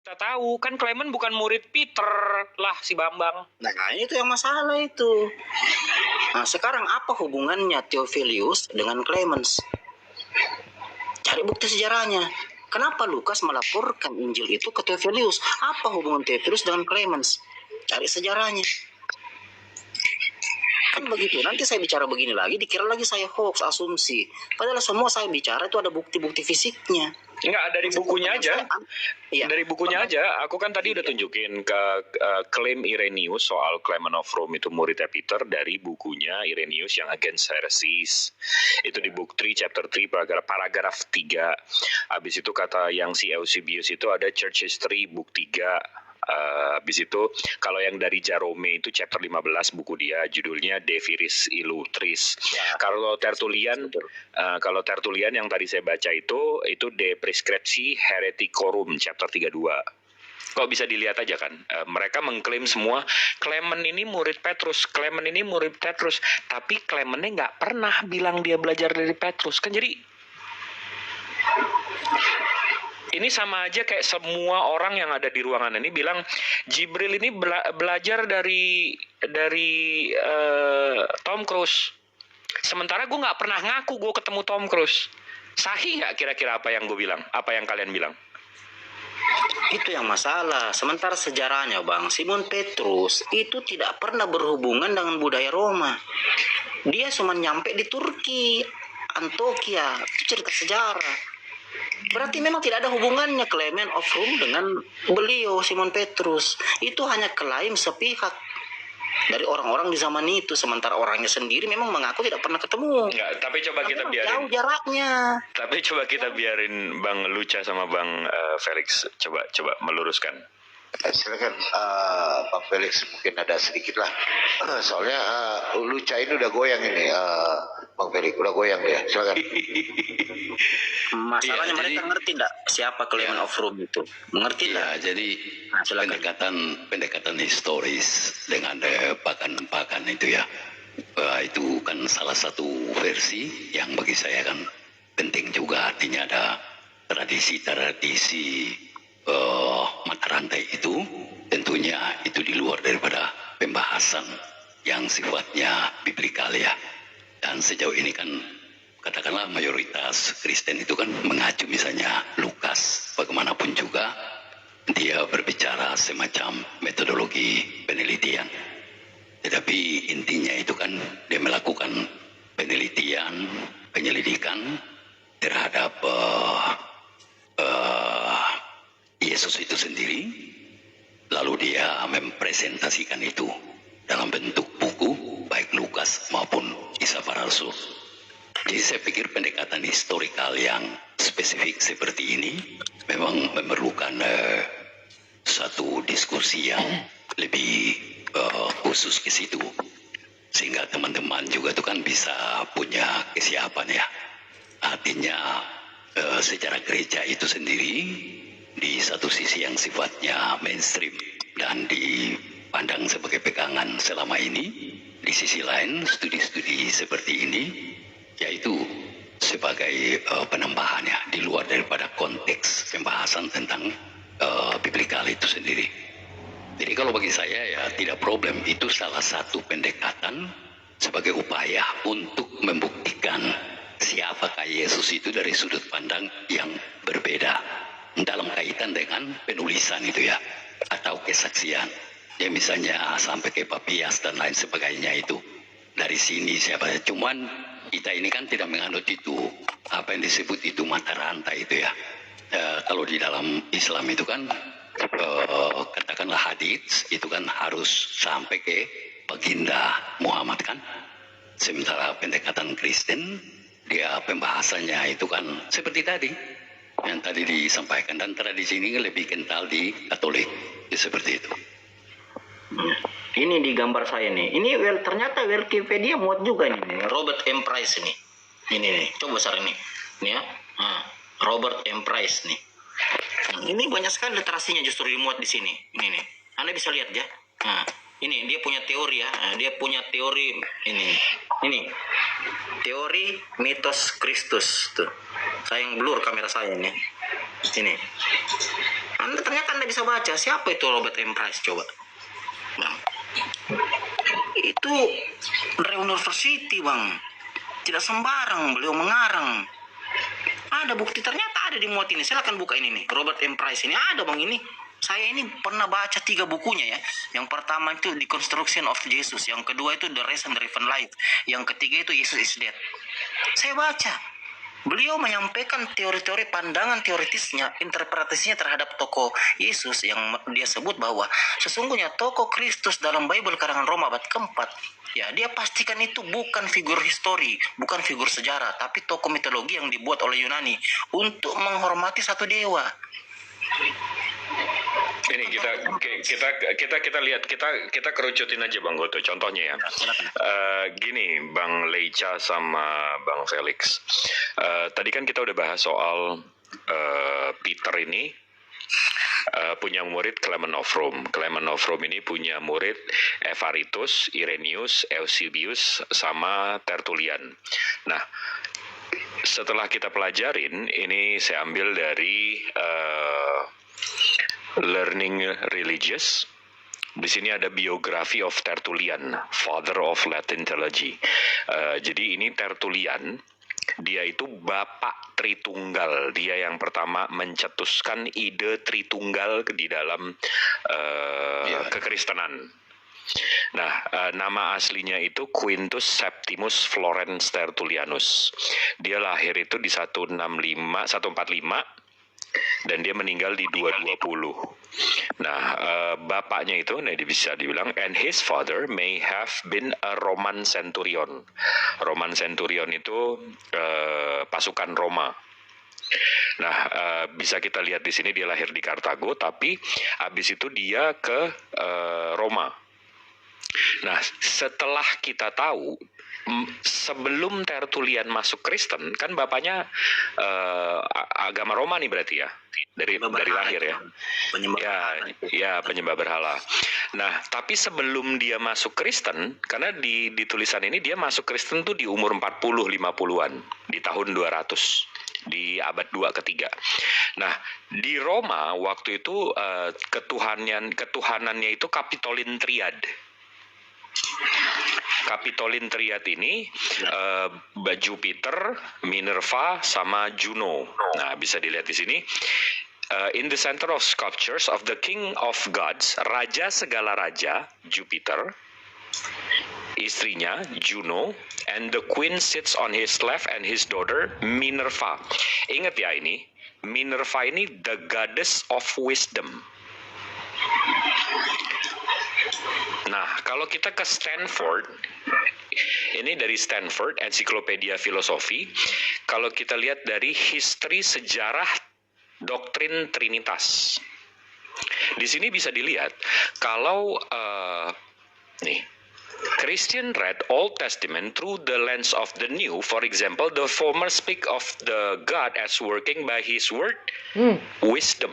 Kita tahu kan Clement bukan murid Peter lah si Bambang. Nah itu yang masalah itu. Nah sekarang apa hubungannya Theophilus dengan Clemens? Cari bukti sejarahnya. Kenapa Lukas melaporkan Injil itu ke Theophilus? Apa hubungan Theophilus dengan Clemens? Cari sejarahnya. Kan begitu, nanti saya bicara begini lagi, dikira lagi saya hoax, asumsi. Padahal semua saya bicara itu ada bukti-bukti fisiknya. Enggak, dari bukunya aja. Iya. Dari bukunya aja. Aku kan tadi udah tunjukin ke klaim Irenaeus soal Clement of Rome itu muridnya Peter dari bukunya Irenaeus yang Against Heresies. Itu di book 3 chapter 3 paragraf 3. Habis itu kata yang si Eusebius itu ada Church History book 3. Habis itu kalau yang dari Jerome itu chapter 15 buku dia judulnya De Viris Illustris. Ya. Kalau Tertullian yang tadi saya baca itu De Prescripti Hereticorum chapter 32. Kok bisa dilihat aja kan, mereka mengklaim semua Clement ini murid Petrus, Clement ini murid Petrus, tapi Clementnya nggak pernah bilang dia belajar dari Petrus kan. Jadi ini sama aja kayak semua orang yang ada di ruangan ini bilang Jibril ini belajar dari Tom Cruise. Sementara gue nggak pernah ngaku gue ketemu Tom Cruise. Sahih nggak kira-kira apa yang gue bilang? Apa yang kalian bilang? Itu yang masalah. Sementara sejarahnya Bang, Simon Petrus itu tidak pernah berhubungan dengan budaya Roma. Dia cuma nyampe di Turki, Antioquia. Itu cerita sejarah. Berarti memang tidak ada hubungannya Clement of Rome dengan beliau Simon Petrus. Itu hanya klaim sepihak dari orang-orang di zaman itu, sementara orangnya sendiri memang mengaku tidak pernah ketemu. Enggak, tapi coba kita biarin. Jauh jaraknya. Tapi coba kita biarin Bang Luca sama Bang Felix coba meluruskan. Silakan Bang Felix, mungkin ada sedikit lah. Soalnya Luca ini udah goyang ini, Bang Felix udah goyang dia. Silakan. Masalahnya mereka ngerti enggak siapa Clement of Rome itu? Mengerti enggak? Jadi pendekatan historis dengan pakan itu ya. Itu kan salah satu versi yang bagi saya kan penting juga, artinya ada tradisi mata rantai itu tentunya itu di luar daripada pembahasan yang sifatnya biblikal ya. Dan sejauh ini kan katakanlah mayoritas Kristen itu kan mengacu misalnya Lukas, bagaimanapun juga dia berbicara semacam metodologi penelitian. Tetapi intinya itu kan dia melakukan penyelidikan terhadap Yesus itu sendiri, lalu dia mempresentasikan itu dalam bentuk buku, baik Lukas maupun Kisah Para Rasul. Jadi saya pikir pendekatan historikal yang spesifik seperti ini memang memerlukan satu diskusi yang lebih khusus ke situ, sehingga teman-teman juga itu kan bisa punya kesiapan ya. Artinya secara gereja itu sendiri di satu sisi yang sifatnya mainstream dan dipandang sebagai pegangan selama ini, di sisi lain studi-studi seperti ini yaitu sebagai penambahan ya, di luar daripada konteks pembahasan tentang biblikal itu sendiri. Jadi kalau bagi saya ya tidak problem, itu salah satu pendekatan sebagai upaya untuk membuktikan siapakah Yesus itu dari sudut pandang yang berbeda dalam kaitan dengan penulisan itu ya, atau kesaksian ya, misalnya sampai ke Papias dan lain sebagainya itu dari sini siapa. Cuman kita ini kan tidak menganut itu, apa yang disebut itu mata rantai itu ya. Kalau di dalam Islam itu kan katakanlah hadits itu kan harus sampai ke baginda Muhammad kan. Sementara pendekatan Kristen dia pembahasannya itu kan seperti tadi yang tadi disampaikan, dan tradisi ini lebih kental di Katolik ya, seperti itu. Ini di gambar saya nih. Ini ternyata Wikipedia muat juga nih. Robert M. Price ini. Ini nih. Coba besar ini. Nih ya. Robert M. Price nih. Ini banyak sekali literasinya justru dimuat di sini. Ini nih. Anda bisa lihat ya. Ini dia punya teori ya. Dia punya teori ini. Ini. Teori mitos Kristus tuh. Saya yang blur kamera saya nih. Sini. Ternyata Anda bisa baca. Siapa itu Robert M. Price? Coba. Bang. Itu dari University, Bang. Tidak sembarang beliau mengarang. Ada bukti, ternyata ada dimuat ini. Silakan buka ini nih. Robert M. Price ini ada, Bang, ini. Saya ini pernah baca 3 bukunya ya. Yang pertama itu The Construction of Jesus. Yang kedua itu The Reason Driven Life. Yang ketiga itu Jesus is Dead. Saya baca. Beliau menyampaikan teori-teori pandangan teoritisnya, interpretasinya terhadap tokoh Yesus yang dia sebut bahwa sesungguhnya tokoh Kristus dalam Bible karangan Roma abad keempat, ya dia pastikan itu bukan figur histori, bukan figur sejarah, tapi tokoh mitologi yang dibuat oleh Yunani untuk menghormati satu dewa. Ini kita lihat, kita kerucutin aja Bang Goto. Contohnya ya, gini Bang Leica sama Bang Felix. Tadi kan kita udah bahas soal Peter ini punya murid Clement of Rome. Clement of Rome ini punya murid Evaritus, Irenaeus, Eusebius, sama Tertullian. Nah, setelah kita pelajarin, ini saya ambil dari Learning Religious. Di sini ada biografi of Tertullian, Father of Latin Theology. Jadi ini Tertullian, dia itu bapak Tritunggal. Dia yang pertama mencetuskan ide Tritunggal di dalam kekristenan. Nah, nama aslinya itu Quintus Septimus Florens Tertullianus. Dia lahir itu di 145 dan dia meninggal di 220. Nah, bapaknya itu bisa dibilang, and his father may have been a Roman centurion. Roman centurion itu pasukan Roma. Nah, bisa kita lihat di sini dia lahir di Kartago, tapi habis itu dia ke Roma. Nah, setelah kita tahu sebelum Tertullian masuk Kristen, kan bapaknya agama Roma nih berarti ya, dari lahir ya. Penyembah berhala. Nah, tapi sebelum dia masuk Kristen, karena di tulisan ini dia masuk Kristen tuh di umur 40-50-an, di tahun 200. Di abad 2 ketiga. Nah, di Roma waktu itu ketuhanannya itu Kapitolin Triad. Kapitolin Triad ini Jupiter, Minerva, sama Juno. Nah, bisa dilihat di sini. In the center of sculptures of the King of Gods, Raja segala raja, Jupiter, istrinya Juno, and the queen sits on his left and his daughter Minerva. Ingat ya ini, Minerva ini the goddess of wisdom. Nah, kalau kita ke Stanford, ini dari Stanford Ensiklopedia Filosofi, kalau kita lihat dari history sejarah doktrin Trinitas, di sini bisa dilihat kalau Christian read Old Testament through the lens of the New. For example, the former speak of the God as working by His word, wisdom.